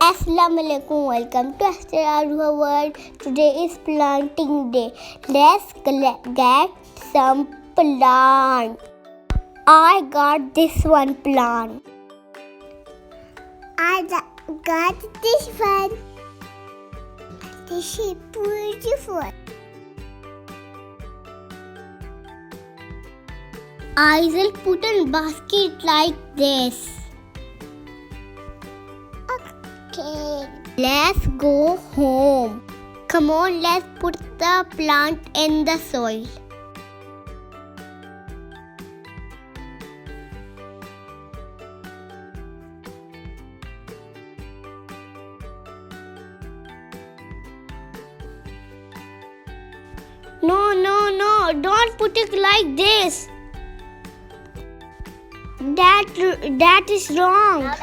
Assalamu alaikum. Welcome to Asjal and Aroha world. Today is planting day. Let's get some plant. I got this one plant. I got this one. This is beautiful. I will put in basket like this. Okay. Let's go home. Come on, let's put the plant in the soil. No, don't put it like this. That is wrong.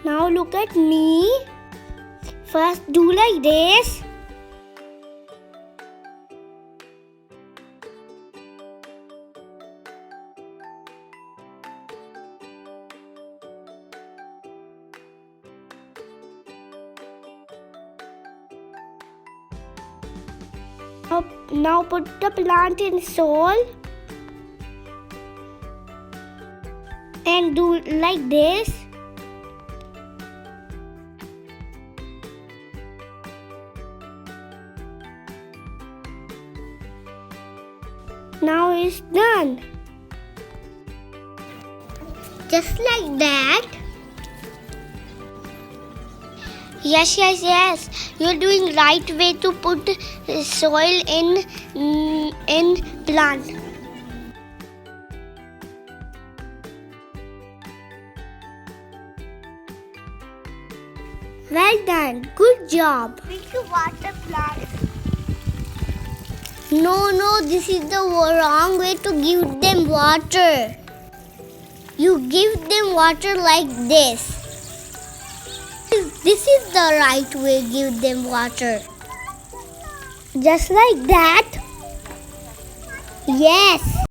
Now look at me. First do like this. Now put the plant in soil and do like this. Now it's done. Just like that. Yes. You're doing right way to put soil in plant. Well done. Good job. Will you water plants? No, this is the wrong way to give them water. You give them water like this. This is the right way to give them water. Just like that? Yes.